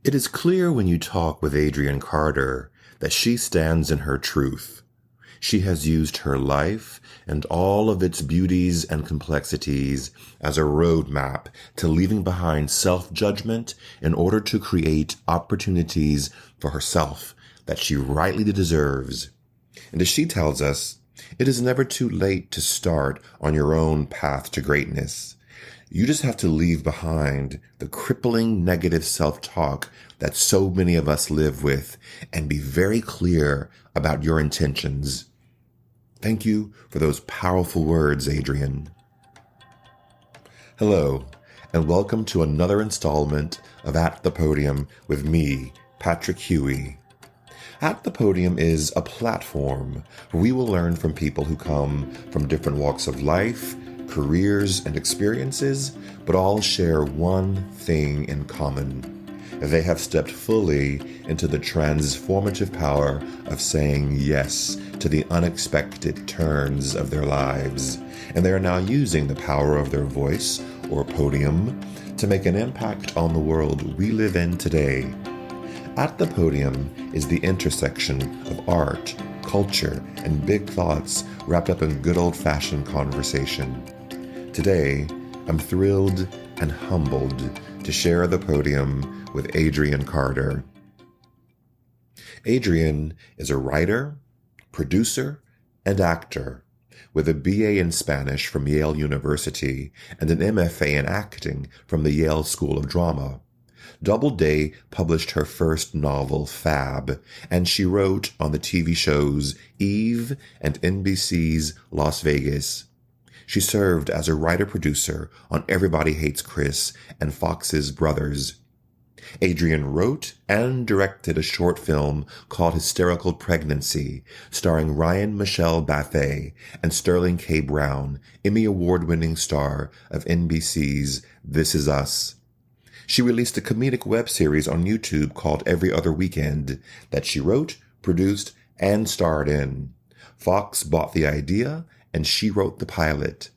It is clear when you talk with Adrienne Carter that she stands in her truth. She has used her life and all of its beauties and complexities as a roadmap to leaving behind self-judgment in order to create opportunities for herself that she rightly deserves. And as she tells us, it is never too late to start on your own path to greatness. You just have to leave behind the crippling negative self-talk that so many of us live with and be very clear about your intentions. Thank you for those powerful words, Adrienne. Hello, and welcome to another installment of At the Podium with me, Patrick Huey. At the Podium is a platform where we will learn from people who come from different walks of life, careers, and experiences, but all share one thing in common. They have stepped fully into the transformative power of saying yes to the unexpected turns of their lives, and they are now using the power of their voice or podium to make an impact on the world we live in today. At the Podium is the intersection of art, culture, and big thoughts wrapped up in good old-fashioned conversation. Today, I'm thrilled and humbled to share the podium with Adrienne Carter. Adrienne is a writer, producer, and actor with a BA in Spanish from Yale University and an MFA in acting from the Yale School of Drama. Doubleday published her first novel, Fab, and she wrote on the TV shows Eve and NBC's Las Vegas. She served as a writer-producer on Everybody Hates Chris and Fox's Brothers. Adrienne wrote and directed a short film called Hysterical Pregnancy, starring Ryan Michelle Bathay and Sterling K. Brown, Emmy Award-winning star of NBC's This Is Us. She released a comedic web series on YouTube called Every Other Weekend that she wrote, produced, and starred in. Fox bought the idea, and she wrote the pilot.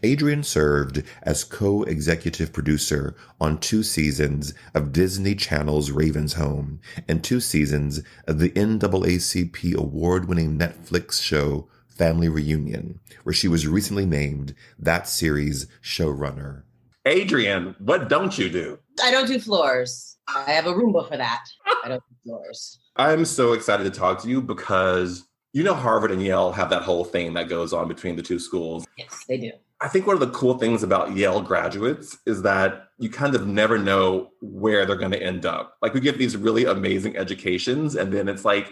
Adrienne served as co-executive producer on 2 seasons of Disney Channel's Raven's Home and 2 seasons of the NAACP award-winning Netflix show Family Reunion, where she was recently named that series' showrunner. Adrienne, what don't you do? I don't do floors. I have a Roomba for that. I don't do floors. I'm so excited to talk to you because you know Harvard and Yale have that whole thing that goes on between the two schools. Yes, they do. I think one of the cool things about Yale graduates is that you kind of never know where they're going to end up. Like we get these really amazing educations, and then it's like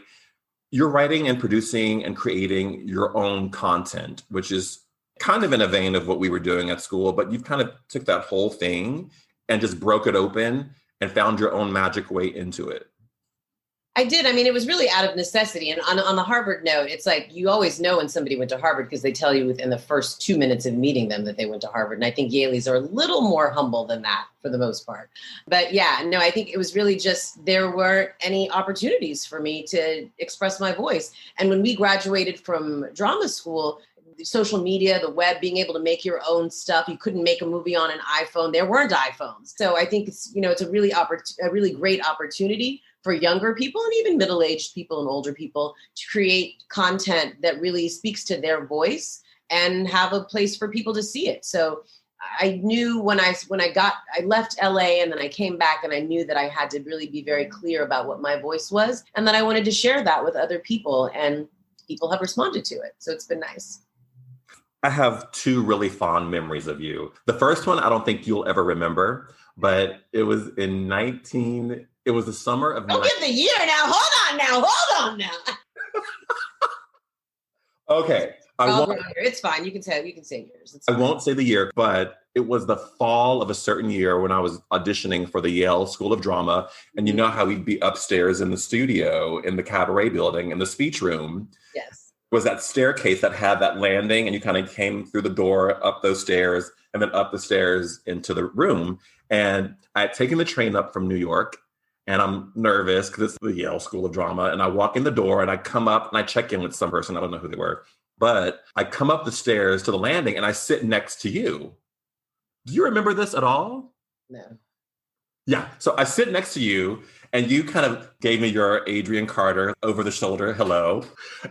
you're writing and producing and creating your own content, which is kind of in a vein of what we were doing at school, but you've kind of took that whole thing and just broke it open and found your own magic way into it. I did. I mean, it was really out of necessity. And on the Harvard note, it's like you always know when somebody went to Harvard because they tell you within the first 2 minutes of meeting them that they went to Harvard. And I think Yaleys are a little more humble than that for the most part. But yeah, no, I think it was really just there weren't any opportunities for me to express my voice. And when we graduated from drama school, social media, the web, being able to make your own stuff. You couldn't make a movie on an iPhone. There weren't iPhones. So I think it's a really great opportunity for younger people and even middle-aged people and older people to create content that really speaks to their voice and have a place for people to see it. So I knew when I left LA and then I came back and I knew that I had to really be very clear about what my voice was and that I wanted to share that with other people, and people have responded to it. So it's been nice. I have 2 really fond memories of you. The first one, I don't think you'll ever remember, but it was it was the summer of... Don't give the year now. Hold on now. Okay. It's fine. You can say yours. I won't say the year, but it was the fall of a certain year when I was auditioning for the Yale School of Drama. And you know how we'd be upstairs in the studio in the cabaret building in the speech room. Yes. Was that staircase that had that landing, and you kind of came through the door, up those stairs, and then up the stairs into the room. And I had taken the train up from New York, and I'm nervous because it's the Yale School of Drama. And I walk in the door, and I come up, and I check in with some person. I don't know who they were. But I come up the stairs to the landing, and I sit next to you. Do you remember this at all? No. Yeah. So I sit next to you and you kind of gave me your Adrienne Carter over the shoulder hello.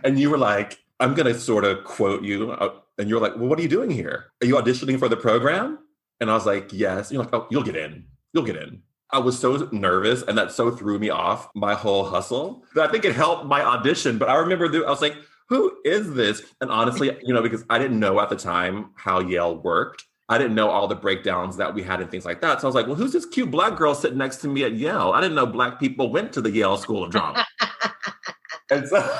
And you were like, I'm going to sort of quote you. And you're like, well, what are you doing here? Are you auditioning for the program? And I was like, yes. And you're like, oh, you'll get in. You'll get in. I was so nervous and that so threw me off my whole hustle. But I think it helped my audition. But I remember I was like, who is this? And honestly, because I didn't know at the time how Yale worked. I didn't know all the breakdowns that we had and things like that. So I was like, well, who's this cute Black girl sitting next to me at Yale? I didn't know Black people went to the Yale School of Drama. And so,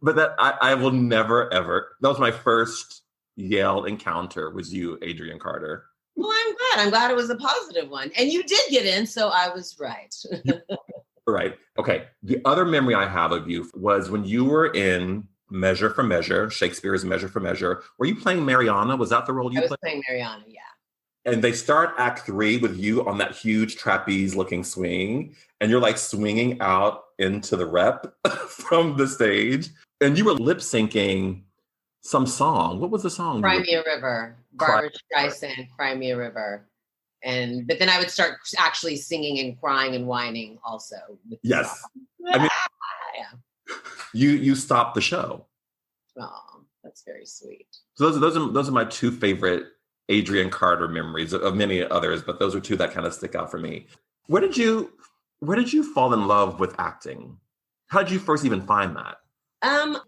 but that I will never, ever, that was my first Yale encounter was you, Adrienne Carter. Well, I'm glad. I'm glad it was a positive one. And you did get in, so I was right. Right. Okay. The other memory I have of you was when you were in Measure for Measure, Shakespeare's Measure for Measure. Were you playing Mariana? Was that the role you played? I was playing Mariana, yeah. And they start Act 3 with you on that huge trapeze-looking swing, and you're like swinging out into the rep from the stage. And you were lip-syncing some song. What was the song? Cry Me a River. Barbara Streisand, Cry Me a River. But then I would start actually singing and crying and whining also. Yes. I mean, yeah. You stopped the show. Oh, that's very sweet. So those are my two favorite Adrienne Carter memories of many others, but those are two that kind of stick out for me. Where did you fall in love with acting? How did you first even find that?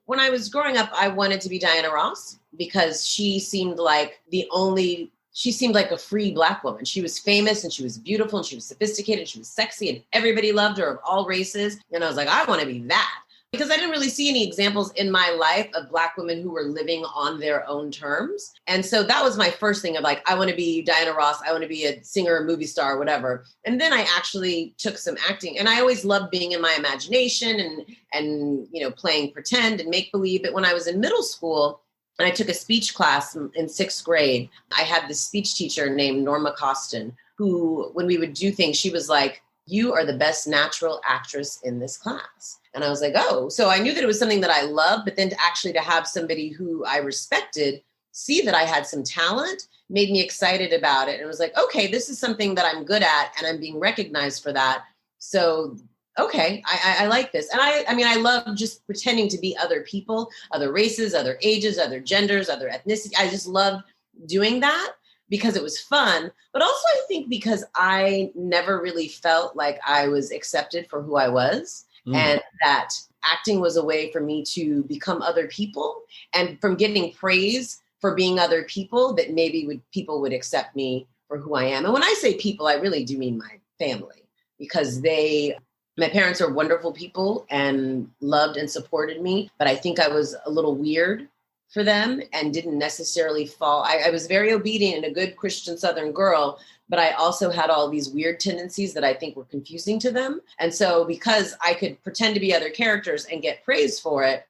When I was growing up, I wanted to be Diana Ross because she seemed like a free Black woman. She was famous and she was beautiful and she was sophisticated and she was sexy and everybody loved her of all races. And I was like, I want to be that. Because I didn't really see any examples in my life of Black women who were living on their own terms. And so that was my first thing of like, I want to be Diana Ross. I want to be a singer, a movie star, whatever. And then I actually took some acting. And I always loved being in my imagination and playing pretend and make believe. But when I was in middle school, and I took a speech class in sixth grade, I had this speech teacher named Norma Costin, who, when we would do things, she was like, you are the best natural actress in this class. And I was like, oh, so I knew that it was something that I loved, but then to have somebody who I respected see that I had some talent made me excited about it. And it was like, okay, this is something that I'm good at and I'm being recognized for that. So, okay, I like this. And I love just pretending to be other people, other races, other ages, other genders, other ethnicity. I just loved doing that because it was fun, but also I think because I never really felt like I was accepted for who I was. And that acting was a way for me to become other people and from getting praise for being other people that maybe people would accept me for who I am. And when I say people, I really do mean my family because my parents are wonderful people and loved and supported me, but I think I was a little weird for them and didn't necessarily fall. I was very obedient and a good Christian Southern girl, but I also had all these weird tendencies that I think were confusing to them. And so because I could pretend to be other characters and get praise for it,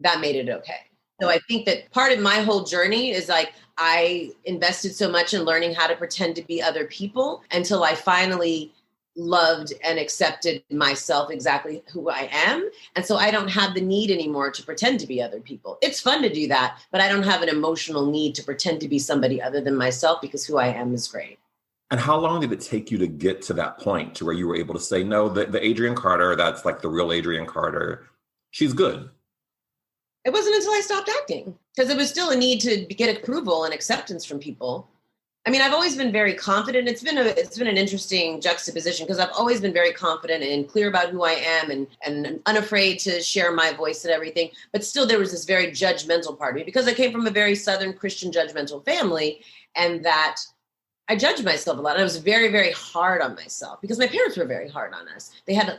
that made it okay. So I think that part of my whole journey is like, I invested so much in learning how to pretend to be other people until I finally loved and accepted myself exactly who I am. And so I don't have the need anymore to pretend to be other people. It's fun to do that, but I don't have an emotional need to pretend to be somebody other than myself because who I am is great. And how long did it take you to get to that point to where you were able to say, no, the Adrienne Carter, that's like the real Adrienne Carter, she's good? It wasn't until I stopped acting because it was still a need to get approval and acceptance from people. I mean, I've always been very confident. It's been an interesting juxtaposition because I've always been very confident and clear about who I am and unafraid to share my voice and everything. But still, there was this very judgmental part of me because I came from a very Southern Christian judgmental family, and that I judged myself a lot. And I was very, very hard on myself because my parents were very hard on us. They had,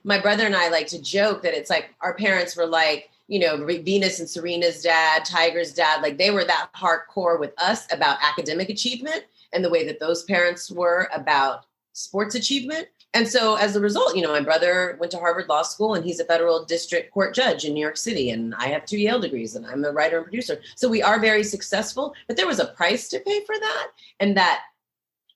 my brother and I like to joke that it's like our parents were like, Venus and Serena's dad, Tiger's dad, like they were that hardcore with us about academic achievement and the way that those parents were about sports achievement. And so as a result, my brother went to Harvard Law School and he's a federal district court judge in New York City. And I have 2 Yale degrees and I'm a writer and producer. So we are very successful, but there was a price to pay for that. And that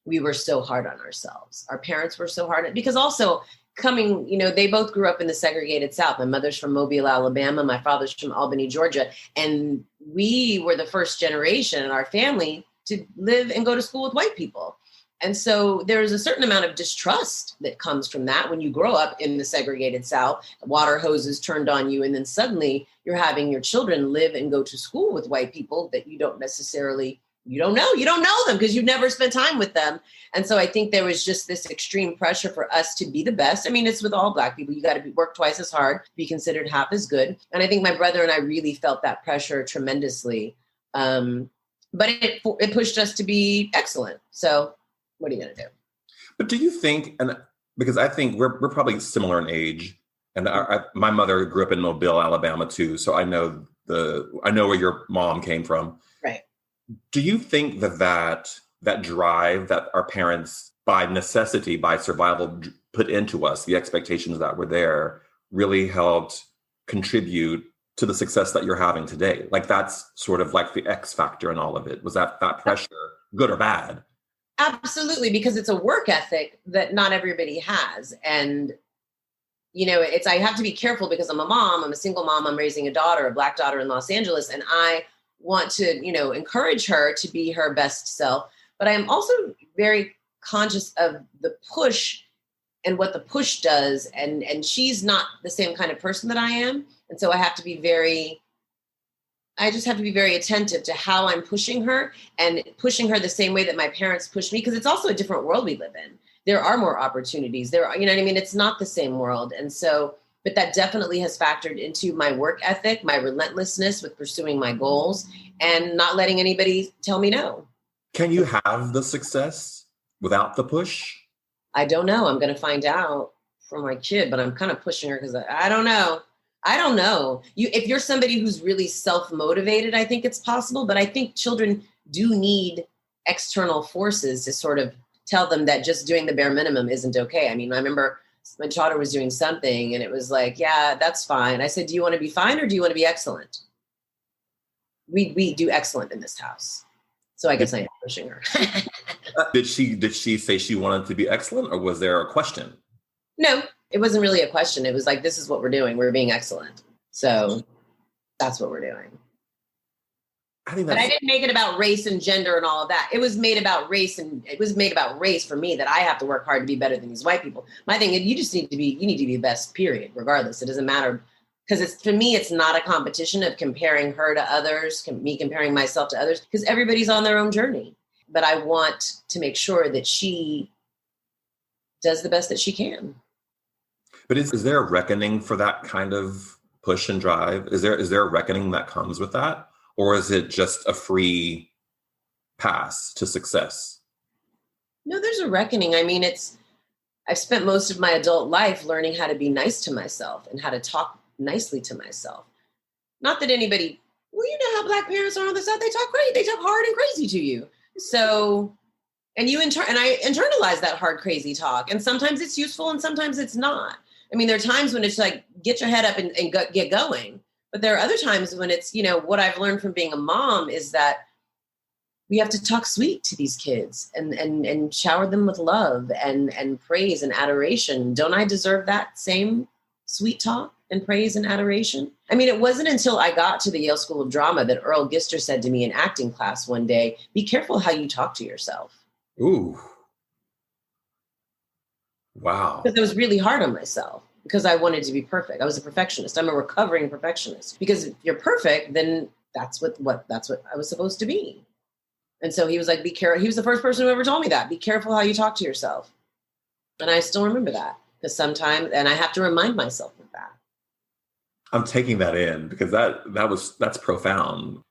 we were so hard on ourselves. Our parents were so hard because also they both grew up in the segregated South. My mother's from Mobile, Alabama. My father's from Albany, Georgia. And we were the first generation in our family to live and go to school with white people. And so there's a certain amount of distrust that comes from that when you grow up in the segregated South, water hoses turned on you, and then suddenly you're having your children live and go to school with white people that you don't know them because you've never spent time with them. And so I think there was just this extreme pressure for us to be the best. I mean, it's with all Black people. You got to work twice as hard, be considered half as good. And I think my brother and I really felt that pressure tremendously. But it pushed us to be excellent. So what are you going to do? But do you think, and because I think we're probably similar in age, and my mother grew up in Mobile, Alabama too. So I know where your mom came from. Right. Do you think that drive that our parents, by necessity, by survival, put into us, the expectations that were there, really helped contribute to the success that you're having today? Like that's sort of like the X factor in all of it. Was that pressure good or bad? Absolutely, because it's a work ethic that not everybody has. And, I have to be careful because I'm a mom, I'm a single mom, I'm raising a daughter, a Black daughter in Los Angeles. And I want to, encourage her to be her best self. But I am also very conscious of the push and what the push does. And she's not the same kind of person that I am. And so I just have to be very attentive to how I'm pushing her and pushing her the same way that my parents pushed me, because it's also a different world we live in. There are more opportunities. There are, it's not the same world. And so, but that definitely has factored into my work ethic, my relentlessness with pursuing my goals and not letting anybody tell me no. Can you have the success without the push? I don't know. I'm going to find out from my kid, but I'm kind of pushing her because I don't know. If you're somebody who's really self-motivated, I think it's possible, but I think children do need external forces to sort of tell them that just doing the bare minimum isn't okay. I mean, I remember my daughter was doing something and it was like, yeah, that's fine. I said, do you want to be fine or do you want to be excellent? We do excellent in this house. So I guess I am pushing her. Did she say she wanted to be excellent, or was there a question? No, it wasn't really a question. It was like, this is what we're doing. We're being excellent. So that's what we're doing. But I didn't make it about race and gender and all of that. It was made about race, and it was made about race for me, that I have to work hard to be better than these white people. My thing is, you need to be the best, period, regardless. It doesn't matter, because for me, it's not a competition of comparing her to others, me comparing myself to others, because everybody's on their own journey. But I want to make sure that she does the best that she can. But is there a reckoning for that kind of push and drive? Is there a reckoning that comes with that? Or is it just a free pass to success? No, there's a reckoning. I mean, I've spent most of my adult life learning how to be nice to myself and how to talk nicely to myself. Not that anybody, well, you know how Black parents are on the side, they talk great, they talk hard and crazy to you. So, and I internalize that hard, crazy talk. And sometimes it's useful and sometimes it's not. I mean, there are times when it's like, get your head up and get going. But there are other times when it's, what I've learned from being a mom is that we have to talk sweet to these kids and shower them with love and praise and adoration. Don't I deserve that same sweet talk and praise and adoration? I mean, it wasn't until I got to the Yale School of Drama that Earl Gister said to me in acting class one day, be careful how you talk to yourself. Ooh. Wow. Because I was really hard on myself because I wanted to be perfect. I was a perfectionist. I'm a recovering perfectionist. Because if you're perfect, then that's what I was supposed to be. And so he was like, be careful. He was the first person who ever told me that. Be careful how you talk to yourself. And I still remember that because sometimes, and I have to remind myself of that. I'm taking that in because that's profound.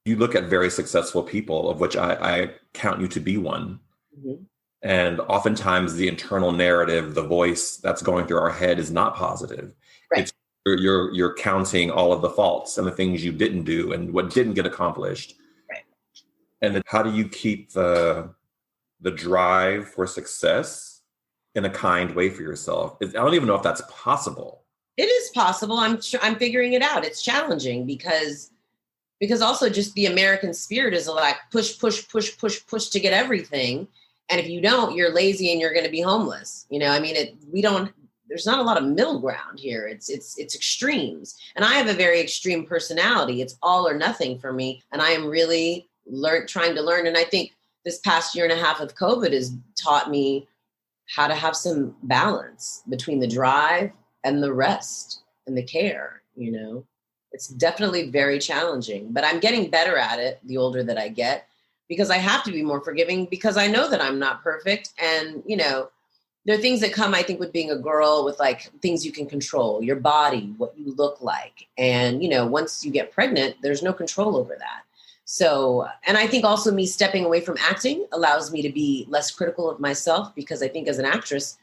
You look at very successful people, of which I count you to be one. Mm-hmm. And oftentimes the internal narrative, the voice that's going through our head is not positive. Right. You're counting all of the faults and the things you didn't do and what didn't get accomplished. Right. And then how do you keep the drive for success in a kind way for yourself? I don't even know if that's possible. It is possible. I'm figuring it out. It's challenging because also just the American spirit is like push to get everything. And if you don't, you're lazy and you're going to be homeless. I mean, there's not a lot of middle ground here. It's extremes. And I have a very extreme personality. It's all or nothing for me. And I am really trying to learn. And I think this past year and a half of COVID has taught me how to have some balance between the drive and the rest and the care, you know. It's definitely very challenging, but I'm getting better at it the older that I get, because I have to be more forgiving, because I know that I'm not perfect. And, you know, there are things that come, I think, with being a girl, with like things you can control, your body, what you look like. And, you know, once you get pregnant, there's no control over that. So, and I think also me stepping away from acting allows me to be less critical of myself, because I think as an actress,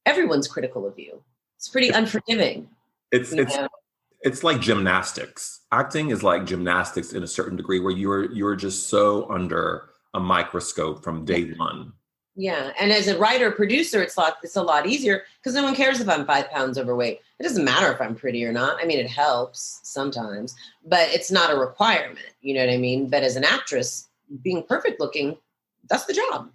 everyone's critical of you. It's pretty unforgiving. It's like gymnastics. Acting is like gymnastics in a certain degree, where you're just so under a microscope from day one. Yeah. And as a writer, producer, it's a lot easier, because no one cares if I'm 5 pounds overweight. It doesn't matter if I'm pretty or not. I mean, it helps sometimes, but it's not a requirement. You know what I mean? But as an actress, being perfect looking, that's the job.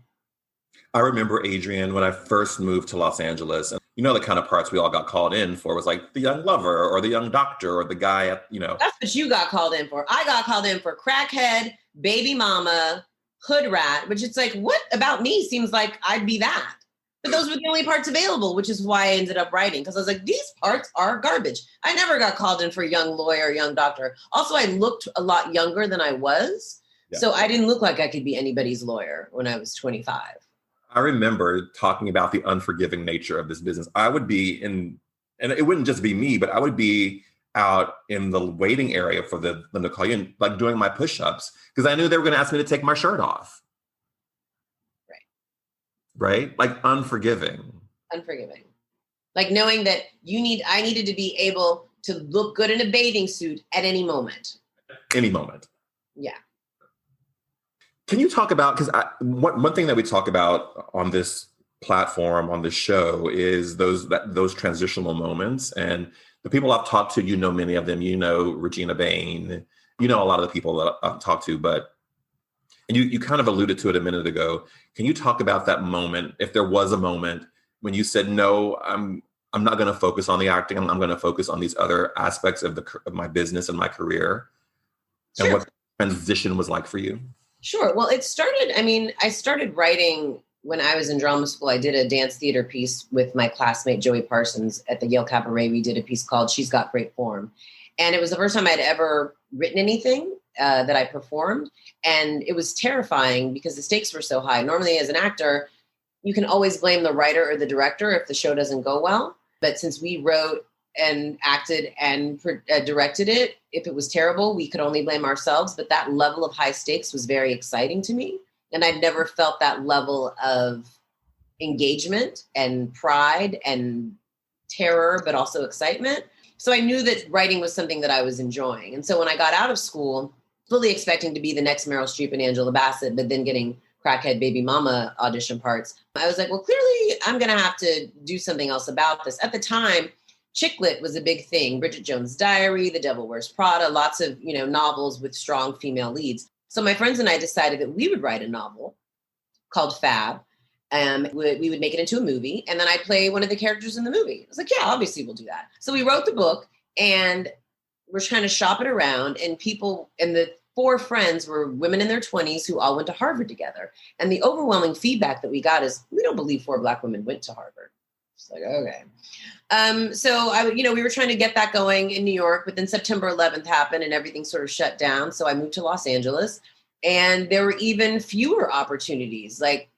I remember, Adrienne, when I first moved to Los Angeles, and you know, the kind of parts we all got called in for was like the young lover or the young doctor or the guy at, you know. That's what you got called in for. I got called in for crackhead, baby mama, hood rat, which it's like, what about me seems like I'd be that? But those were the only parts available, which is why I ended up writing, because I was like, these parts are garbage. I never got called in for young lawyer, young doctor. Also, I looked a lot younger than I was. Yeah. So I didn't look like I could be anybody's lawyer when I was 25. I remember talking about the unforgiving nature of this business. I would be in, and it wouldn't just be me, but I would be out in the waiting area for them to call you in, like doing my push-ups, because I knew they were going to ask me to take my shirt off. Right? Like unforgiving. Like knowing that I needed to be able to look good in a bathing suit at any moment. Any moment. Yeah. Can you talk about, because one thing that we talk about on this platform, on this show, is those transitional moments. And the people I've talked to, you know, many of them, you know, Regina Bain, you know, a lot of the people that I've talked to, and you kind of alluded to it a minute ago. Can you talk about that moment, if there was a moment when you said, no, I'm not going to focus on the acting, I'm going to focus on these other aspects of my business and my career, sure. And what the transition was like for you? Sure. Well, I started writing when I was in drama school. I did a dance theater piece with my classmate, Joey Parsons, at the Yale Cabaret. We did a piece called She's Got Great Form. And it was the first time I'd ever written anything that I performed. And it was terrifying because the stakes were so high. Normally, as an actor, you can always blame the writer or the director if the show doesn't go well. But since we wrote and acted and directed it, if it was terrible, we could only blame ourselves. But that level of high stakes was very exciting to me. And I'd never felt that level of engagement and pride and terror, but also excitement. So I knew that writing was something that I was enjoying. And so when I got out of school, fully expecting to be the next Meryl Streep and Angela Bassett, but then getting crackhead baby mama audition parts, I was like, well, clearly I'm going to have to do something else about this. At the time, chick lit was a big thing. Bridget Jones' Diary, The Devil Wears Prada, lots of, you know, novels with strong female leads. So my friends and I decided that we would write a novel called Fab. We would make it into a movie, and then I'd play one of the characters in the movie. I was like, yeah, obviously we'll do that. So we wrote the book, and we're trying to shop it around, and the 4 friends were women in their 20s who all went to Harvard together. And the overwhelming feedback that we got is, we don't believe 4 Black women went to Harvard. It's like, okay. So we were trying to get that going in New York, but then September 11th happened and everything sort of shut down. So I moved to Los Angeles, and there were even fewer opportunities, like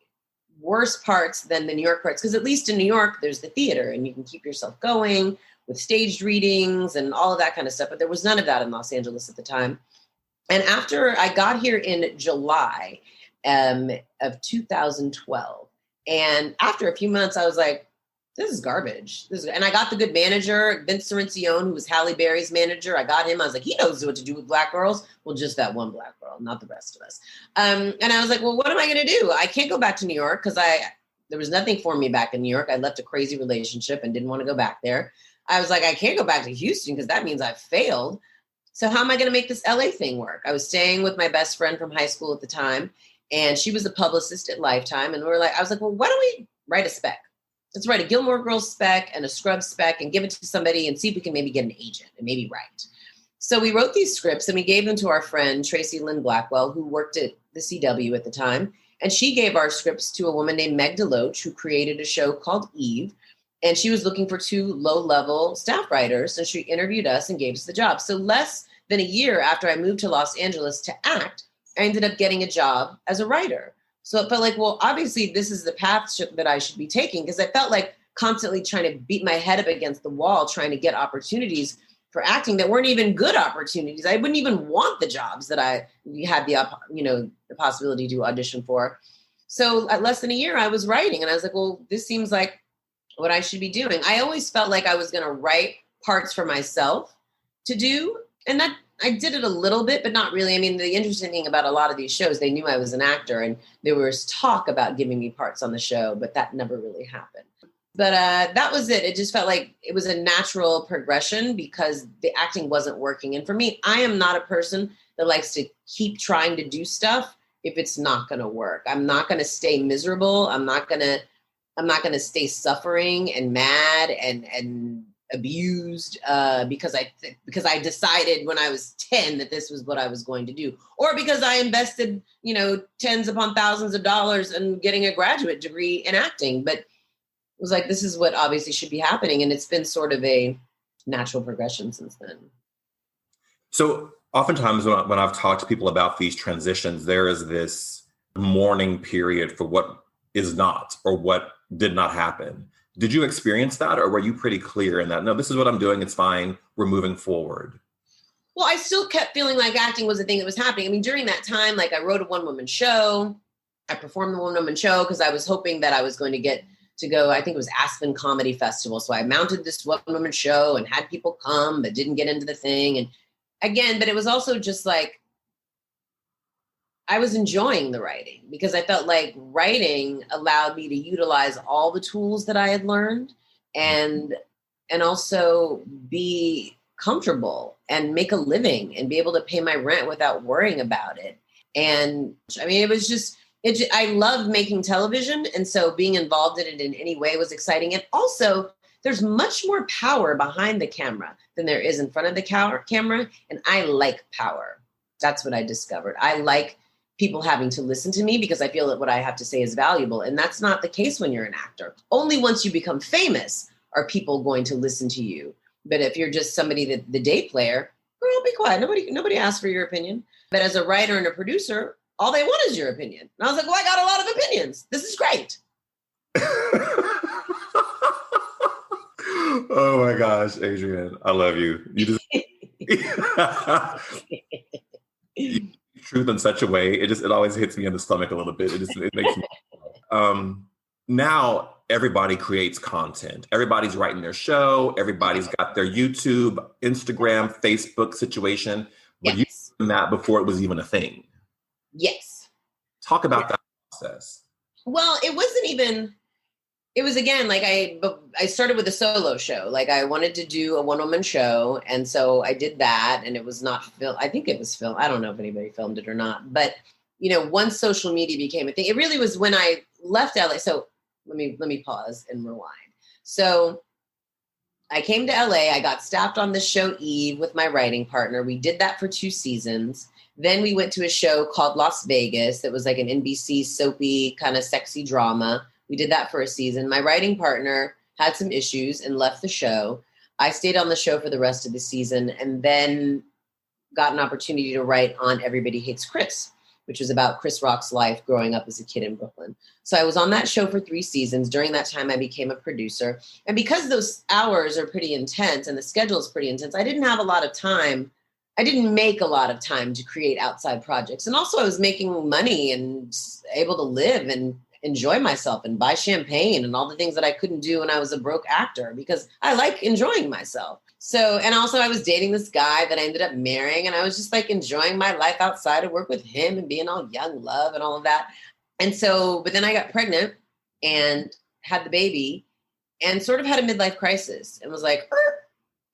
worse parts than the New York parts. Because at least in New York, there's the theater and you can keep yourself going with staged readings and all of that kind of stuff. But there was none of that in Los Angeles at the time. And after I got here in July of 2012, and after a few months, I was like, this is garbage. And I got the good manager, Vince Cirencione, who was Halle Berry's manager. I got him. I was like, he knows what to do with Black girls. Well, just that one Black girl, not the rest of us. And I was like, well, what am I going to do? I can't go back to New York because there was nothing for me back in New York. I left a crazy relationship and didn't want to go back there. I was like, I can't go back to Houston because that means I've failed. So how am I going to make this LA thing work? I was staying with my best friend from high school at the time, and she was a publicist at Lifetime. And I was like, well, why don't we write a spec? Let's write a Gilmore Girls spec and a Scrubs spec and give it to somebody and see if we can maybe get an agent and maybe write. So we wrote these scripts and we gave them to our friend, Tracy Lynn Blackwell, who worked at the CW at the time. And she gave our scripts to a woman named Meg DeLoach, who created a show called Eve. And she was looking for 2 low-level staff writers. And she interviewed us and gave us the job. So less than a year after I moved to Los Angeles to act, I ended up getting a job as a writer. So it felt like, well, obviously this is the path that I should be taking, because I felt like constantly trying to beat my head up against the wall, trying to get opportunities for acting that weren't even good opportunities. I wouldn't even want the jobs that I had the possibility to audition for. So at less than a year, I was writing, and I was like, well, this seems like what I should be doing. I always felt like I was going to write parts for myself to do. And that I did it a little bit, but not really. I mean, the interesting thing about a lot of these shows, they knew I was an actor, and there was talk about giving me parts on the show, but that never really happened. But that was it. It just felt like it was a natural progression because the acting wasn't working. And for me, I am not a person that likes to keep trying to do stuff if it's not going to work. I'm not going to stay miserable. I'm not going to stay suffering and mad and abused because I decided when I was 10 that this was what I was going to do, or because I invested, tens upon thousands of dollars in getting a graduate degree in acting. But it was like, this is what obviously should be happening. And it's been sort of a natural progression since then. So oftentimes when I've talked to people about these transitions, there is this mourning period for what is not or what did not happen. Did you experience that, or were you pretty clear in that? No, this is what I'm doing. It's fine. We're moving forward. Well, I still kept feeling like acting was a thing that was happening. I mean, during that time, like I wrote a one-woman show. I performed the one-woman show because I was hoping that I was going to get to go, I think it was Aspen Comedy Festival. So I mounted this one-woman show and had people come, but didn't get into the thing. And again, but it was also just like, I was enjoying the writing because I felt like writing allowed me to utilize all the tools that I had learned and also be comfortable and make a living and be able to pay my rent without worrying about it. And I mean, it was just, I love making television. And so being involved in it in any way was exciting. And also there's much more power behind the camera than there is in front of the camera. And I like power. That's what I discovered. I like people having to listen to me because I feel that what I have to say is valuable. And that's not the case when you're an actor. Only once you become famous are people going to listen to you. But if you're just somebody that the day player, girl, be quiet. Nobody asks for your opinion. But as a writer and a producer, all they want is your opinion. And I was like, well, I got a lot of opinions. This is great. Oh my gosh, Adrienne, I love you. You just truth in such a way. It always hits me in the stomach a little bit. It makes me. Now everybody creates content. Everybody's writing their show. Everybody's got their YouTube, Instagram, Facebook situation. But you were doing that before it was even a thing. Yes. Talk about that process. Well, it was again, like I started with a solo show. Like I wanted to do a one-woman show. And so I did that, and it was not filmed. I think it was filmed. I don't know if anybody filmed it or not, but once social media became a thing, it really was when I left LA. So let me pause and rewind. So I came to LA, I got staffed on this show Eve with my writing partner. We did that for 2 seasons. Then we went to a show called Las Vegas. That was like an NBC soapy kind of sexy drama. We did that for a season. My writing partner had some issues and left the show. I stayed on the show for the rest of the season and then got an opportunity to write on Everybody Hates Chris, which was about Chris Rock's life growing up as a kid in Brooklyn. So I was on that show for 3 seasons. During that time, I became a producer. And because those hours are pretty intense and the schedule is pretty intense, I didn't have a lot of time. I didn't make a lot of time to create outside projects. And also I was making money and able to live and enjoy myself and buy champagne and all the things that I couldn't do when I was a broke actor because I like enjoying myself. So, and also I was dating this guy that I ended up marrying, and I was just like enjoying my life outside of work with him and being all young love and all of that. And so, but then I got pregnant and had the baby and sort of had a midlife crisis and was like,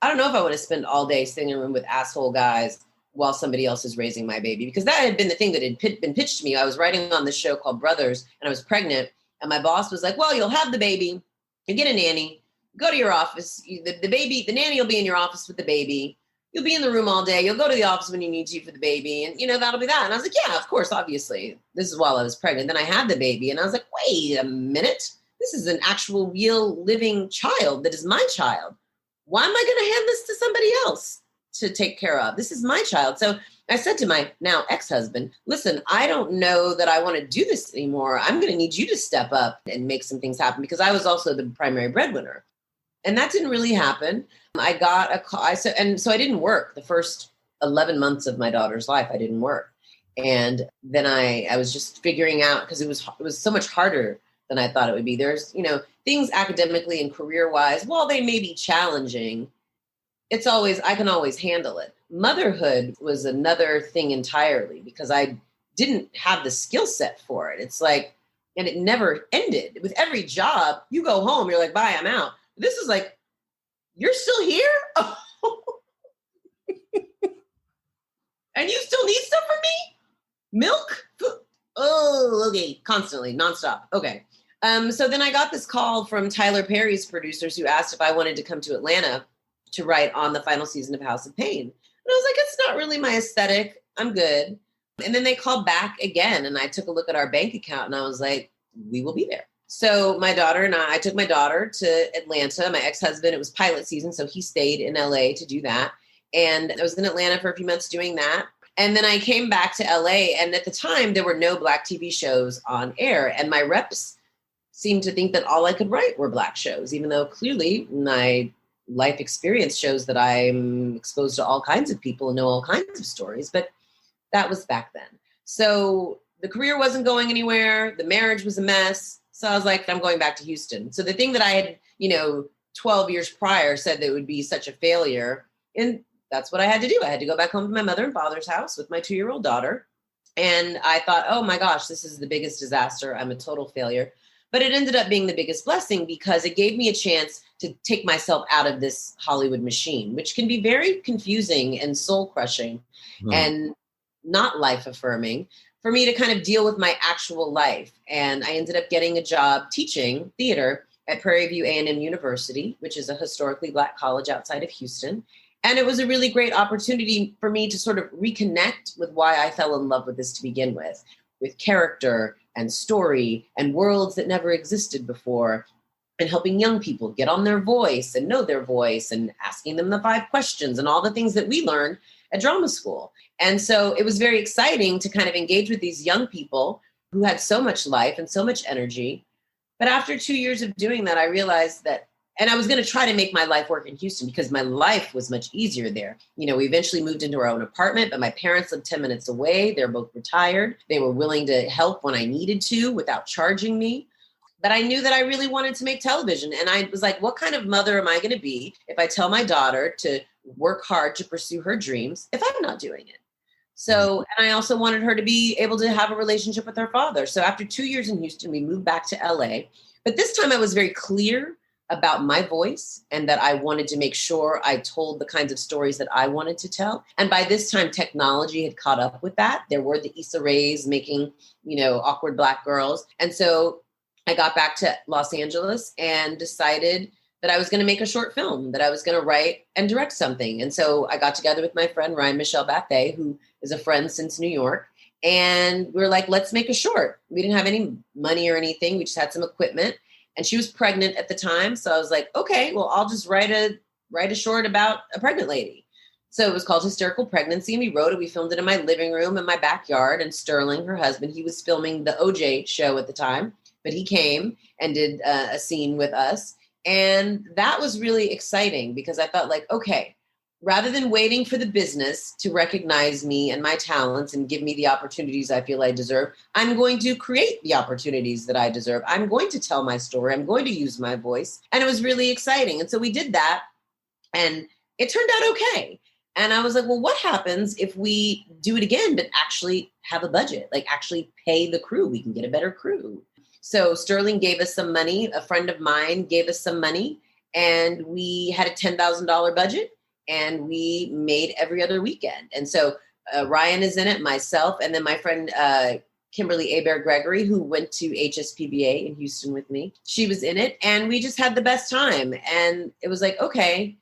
I don't know if I want to spend all day sitting in a room with asshole guys while somebody else is raising my baby, because that had been the thing that had been pitched to me. I was writing on this show called Brothers, and I was pregnant, and my boss was like, well, you'll have the baby, you get a nanny, go to your office, the nanny will be in your office with the baby, you'll be in the room all day. You'll go to the office when you need to for the baby. And, that'll be that. And I was like, yeah, of course, obviously. This is while I was pregnant. Then I had the baby and I was like, wait a minute. This is an actual real living child that is my child. Why am I going to hand this to somebody else to take care of? This is my child. So I said to my now ex-husband, listen, I don't know that I want to do this anymore. I'm going to need you to step up and make some things happen, because I was also the primary breadwinner. And that didn't really happen. I got a call. So I didn't work the first 11 months of my daughter's life. I didn't work. And then I was just figuring out, because it was so much harder than I thought it would be. There's, things academically and career-wise, while they may be challenging, I can always handle it. Motherhood was another thing entirely, because I didn't have the skill set for it. It's like, and it never ended. With every job, you go home, you're like, bye, I'm out. This is like, you're still here? Oh. And you still need stuff from me? Milk? Food? Oh, okay. Constantly, nonstop. Okay. So then I got this call from Tyler Perry's producers, who asked if I wanted to come to Atlanta to write on the final season of House of Pain. And I was like, it's not really my aesthetic. I'm good. And then they called back again, and I took a look at our bank account and I was like, we will be there. So my daughter and I took my daughter to Atlanta. My ex-husband, it was pilot season, so he stayed in LA to do that. And I was in Atlanta for a few months doing that. And then I came back to LA, and at the time there were no Black TV shows on air. And my reps seemed to think that all I could write were Black shows, even though clearly my life experience shows that I'm exposed to all kinds of people and know all kinds of stories. But that was back then. So the career wasn't going anywhere. The marriage was a mess. So I was like, I'm going back to Houston. So the thing that I had, 12 years prior said that it would be such a failure. And that's what I had to do. I had to go back home to my mother and father's house with my 2-year-old daughter. And I thought, oh my gosh, this is the biggest disaster. I'm a total failure. But it ended up being the biggest blessing, because it gave me a chance to take myself out of this Hollywood machine, which can be very confusing and soul crushing and not life affirming, for me to kind of deal with my actual life. And I ended up getting a job teaching theater at Prairie View A&M University, which is a historically Black college outside of Houston. And it was a really great opportunity for me to sort of reconnect with why I fell in love with this to begin with character and story and worlds that never existed before, and helping young people get on their voice and know their voice, and asking them the 5 questions and all the things that we learned at drama school. And so it was very exciting to kind of engage with these young people who had so much life and so much energy. But after 2 years of doing that, I realized that, and I was going to try to make my life work in Houston because my life was much easier there. We eventually moved into our own apartment, but my parents lived 10 minutes away. They're both retired. They were willing to help when I needed to without charging me. But I knew that I really wanted to make television. And I was like, what kind of mother am I going to be if I tell my daughter to work hard to pursue her dreams if I'm not doing it? So, and I also wanted her to be able to have a relationship with her father. So after 2 years in Houston, we moved back to LA. But this time I was very clear about my voice, and that I wanted to make sure I told the kinds of stories that I wanted to tell. And by this time, technology had caught up with that. There were the Issa Raes making, awkward Black girls. And so I got back to Los Angeles and decided that I was going to make a short film, that I was going to write and direct something. And so I got together with my friend, Ryan Michelle Bathe, who is a friend since New York. And we were like, let's make a short. We didn't have any money or anything. We just had some equipment. And she was pregnant at the time. So I was like, okay, well, I'll just write a short about a pregnant lady. So it was called Hysterical Pregnancy. And we wrote it. We filmed it in my living room in my backyard. And Sterling, her husband, he was filming the OJ show at the time. But he came and did a scene with us. And that was really exciting, because I felt like, okay, rather than waiting for the business to recognize me and my talents and give me the opportunities I feel I deserve, I'm going to create the opportunities that I deserve. I'm going to tell my story. I'm going to use my voice. And it was really exciting. And so we did that, and it turned out okay. And I was like, well, what happens if we do it again, but actually have a budget, like actually pay the crew? We can get a better crew. So Sterling gave us some money. A friend of mine gave us some money, and we had a $10,000 budget. And we made every other weekend. And so Ryan is in it, myself, and then my friend Kimberly Aber-Gregory, who went to HSPBA in Houston with me. She was in it, and we just had the best time. And it was like, okay,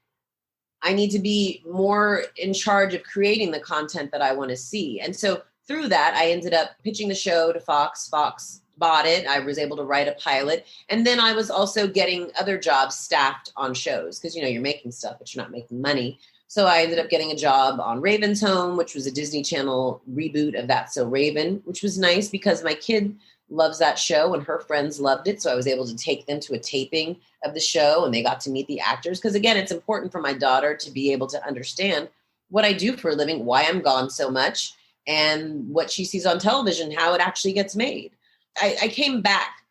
I need to be more in charge of creating the content that I want to see. And so through that, I ended up pitching the show to Fox. Fox bought it. I was able to write a pilot. And then I was also getting other jobs staffed on shows because, you're making stuff, but you're not making money. So I ended up getting a job on Raven's Home, which was a Disney Channel reboot of That's So Raven, which was nice because my kid loves that show and her friends loved it. So I was able to take them to a taping of the show and they got to meet the actors. Because again, it's important for my daughter to be able to understand what I do for a living, why I'm gone so much, and what she sees on television, how it actually gets made. I came back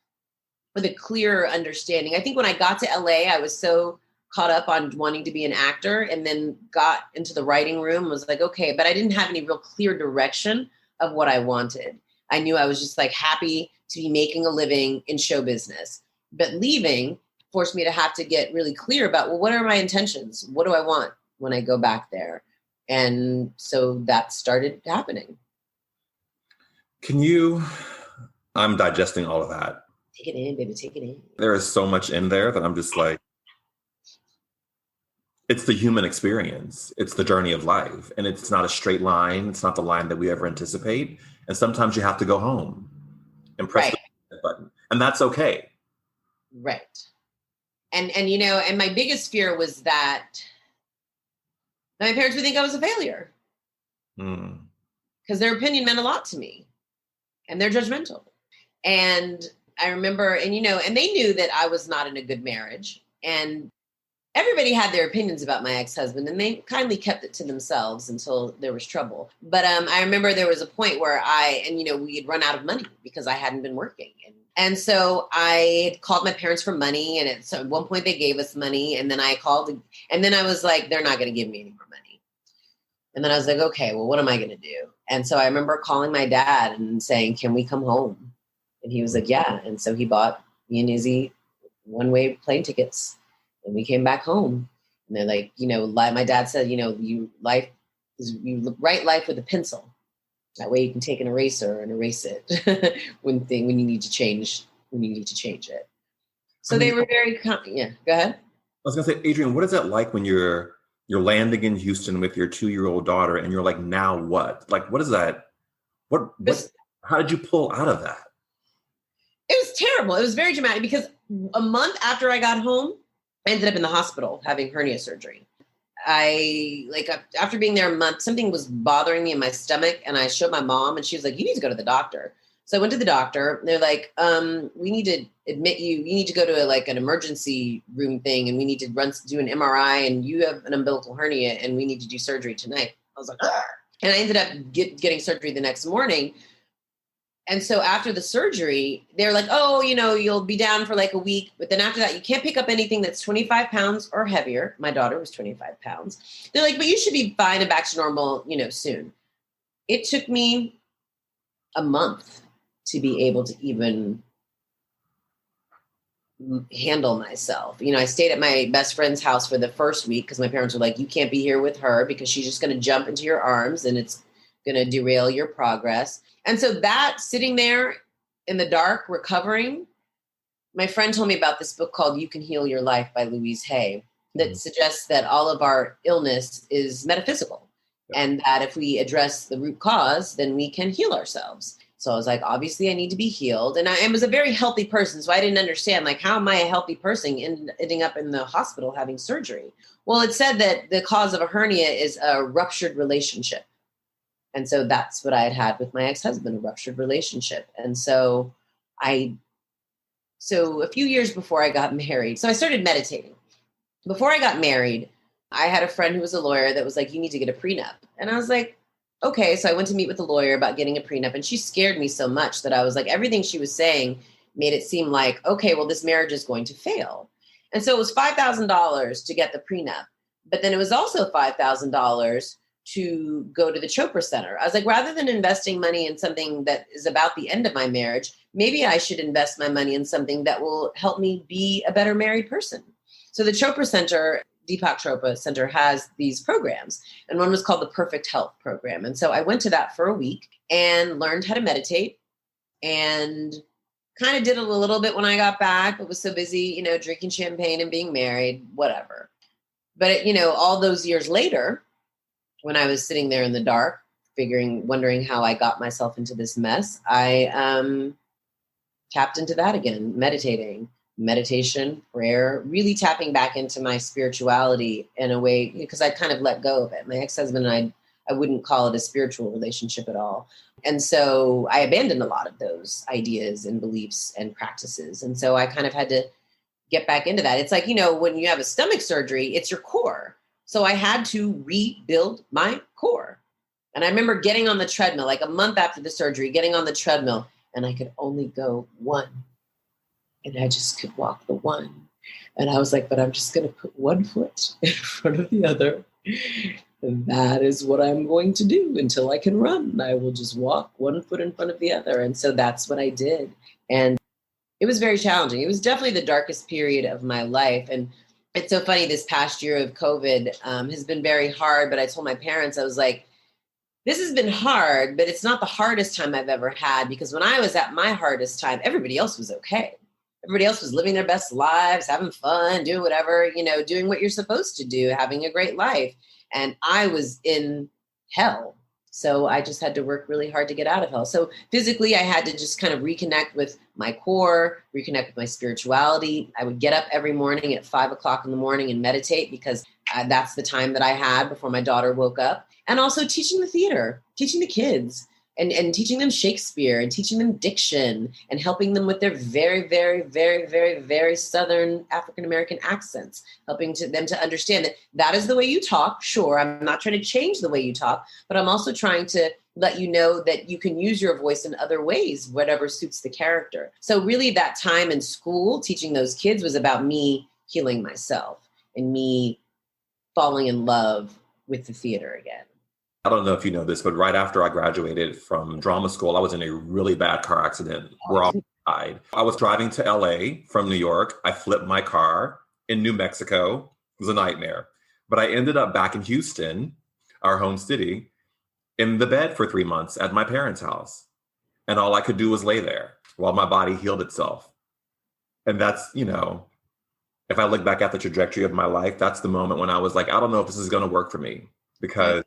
with a clearer understanding. I think when I got to LA, I was so caught up on wanting to be an actor and then got into the writing room, was like, okay, but I didn't have any real clear direction of what I wanted. I knew I was just like happy to be making a living in show business, but leaving forced me to have to get really clear about, well, what are my intentions? What do I want when I go back there? And so that started happening. I'm digesting all of that. Take it in, baby, take it in. There is so much in there that I'm just like, it's the human experience. It's the journey of life. And it's not a straight line. It's not the line that we ever anticipate. And sometimes you have to go home and press the button. And that's okay. Right. And my biggest fear was that my parents would think I was a failure. Because their opinion meant a lot to me. And they're judgmental. And I remember, and they knew that I was not in a good marriage. And everybody had their opinions about my ex-husband, and they kindly kept it to themselves until there was trouble. But I remember there was a point where we had run out of money because I hadn't been working. And so I had called my parents for money. And so at one point they gave us money. And then I called, and then I was like, they're not going to give me any more money. And then I was like, okay, well, what am I going to do? And so I remember calling my dad and saying, can we come home? And he was like, yeah. And so he bought me and Izzy one-way plane tickets. And we came back home. And they're like, my dad said, you write life with a pencil. That way you can take an eraser and erase it when you need to change it. So they were very, go ahead. I was going to say, Adrienne, what is that like when you're landing in Houston with your 2-year-old daughter and you're like, now what? Like, what is that? How did you pull out of that? It was terrible. It was very dramatic because a month after I got home, I ended up in the hospital having hernia surgery. After being there a month, something was bothering me in my stomach, and I showed my mom, and she was like, you need to go to the doctor. So I went to the doctor. And they're like, we need to admit you. You need to go to an emergency room thing, and we need to do an MRI, and you have an umbilical hernia, and we need to do surgery tonight. I was like, argh. And I ended up getting surgery the next morning. And so after the surgery, they're like, oh, you'll be down for like a week. But then after that, you can't pick up anything that's 25 pounds or heavier. My daughter was 25 pounds. They're like, but you should be fine and back to normal, soon. It took me a month to be able to even handle myself. I stayed at my best friend's house for the first week because my parents were like, you can't be here with her because she's just going to jump into your arms and it's going to derail your progress. And so that sitting there in the dark, recovering, my friend told me about this book called You Can Heal Your Life by Louise Hay that suggests that all of our illness is metaphysical and that if we address the root cause, then we can heal ourselves. So I was like, obviously I need to be healed. And I was a very healthy person. So I didn't understand, how am I a healthy person ending up in the hospital having surgery? Well, it said that the cause of a hernia is a ruptured relationship. And so that's what I had with my ex-husband, a ruptured relationship. And so a few years before I got married, so I started meditating. Before I got married, I had a friend who was a lawyer that was like, you need to get a prenup. And I was like, okay. So I went to meet with the lawyer about getting a prenup, and she scared me so much that I was like, everything she was saying made it seem like, okay, well, this marriage is going to fail. And so it was $5,000 to get the prenup, but then it was also $5,000 to go to the Chopra Center. I was like, rather than investing money in something that is about the end of my marriage, maybe I should invest my money in something that will help me be a better married person. So the Chopra Center, Deepak Chopra Center, has these programs, and one was called the Perfect Health Program. And so I went to that for a week and learned how to meditate and kind of did it a little bit when I got back, but was so busy, drinking champagne and being married, whatever. But, all those years later, when I was sitting there in the dark, wondering how I got myself into this mess, I tapped into that again, meditation, prayer, really tapping back into my spirituality in a way, because I kind of let go of it. My ex-husband and I wouldn't call it a spiritual relationship at all. And so I abandoned a lot of those ideas and beliefs and practices. And so I kind of had to get back into that. It's like, when you have a stomach surgery, it's your core. So I had to rebuild my core. And I remember getting on the treadmill, like a month after the surgery, getting on the treadmill, and I could only go one. And I just could walk the one. And I was like, but I'm just going to put one foot in front of the other. And that is what I'm going to do until I can run. I will just walk one foot in front of the other. And so that's what I did. And it was very challenging. It was definitely the darkest period of my life. And it's so funny, this past year of COVID has been very hard. But I told my parents, I was like, this has been hard, but it's not the hardest time I've ever had, because when I was at my hardest time, everybody else was okay. Everybody else was living their best lives, having fun, doing whatever, doing what you're supposed to do, having a great life. And I was in hell. So I just had to work really hard to get out of hell. So physically, I had to just kind of reconnect with my core, reconnect with my spirituality. I would get up every morning at 5:00 in the morning and meditate, because that's the time that I had before my daughter woke up. And also teaching the theater, teaching the kids, and teaching them Shakespeare, and teaching them diction, and helping them with their very, very, very, very, very Southern African-American accents, helping them to understand that that is the way you talk. Sure, I'm not trying to change the way you talk, but I'm also trying to let you know that you can use your voice in other ways, whatever suits the character. So really that time in school, teaching those kids, was about me healing myself and me falling in love with the theater again. I don't know if you know this, but right after I graduated from drama school, I was in a really bad car accident where I died. I was driving to LA from New York. I flipped my car in New Mexico. It was a nightmare. But I ended up back in Houston, our home city, in the bed for 3 months at my parents' house. And all I could do was lay there while my body healed itself. And that's, if I look back at the trajectory of my life, that's the moment when I was like, I don't know if this is going to work for me. Because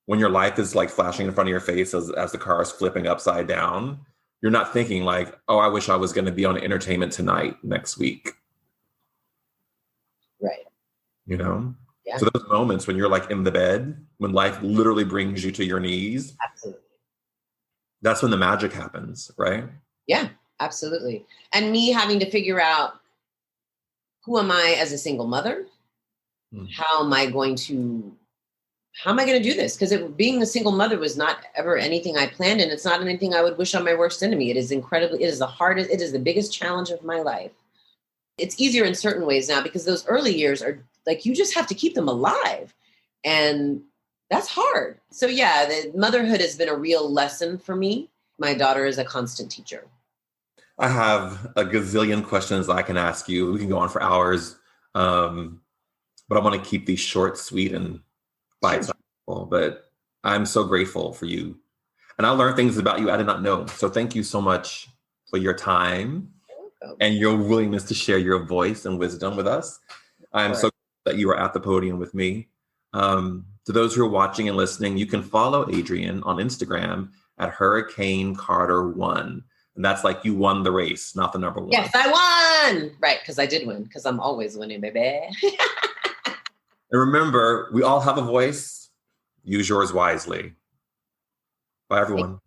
when your life is like flashing in front of your face as the car is flipping upside down, you're not thinking like, oh, I wish I was going to be on Entertainment Tonight next week. Right. Yeah. So those moments when you're like in the bed, when life literally brings you to your knees. Absolutely. That's when the magic happens, right? Yeah, absolutely. And me having to figure out, who am I as a single mother? How am I going to do this? Because being a single mother was not ever anything I planned, and it's not anything I would wish on my worst enemy. It is the biggest challenge of my life. It's easier in certain ways now, because those early years are like, you just have to keep them alive. And that's hard. So yeah, the motherhood has been a real lesson for me. My daughter is a constant teacher. I have a gazillion questions I can ask you. We can go on for hours. But I want to keep these short, sweet, and bite-sized. But I'm so grateful for you. And I learned things about you I did not know. So thank you so much for your time and your willingness to share your voice and wisdom with us. I'm so glad that you are at the podium with me. To those who are watching and listening, you can follow Adrienne on Instagram at Hurricane Carter 1. And that's like you won the race, not the number one. Yes, I won. Right, because I did win, because I'm always winning, baby. And remember, we all have a voice. Use yours wisely. Bye, everyone.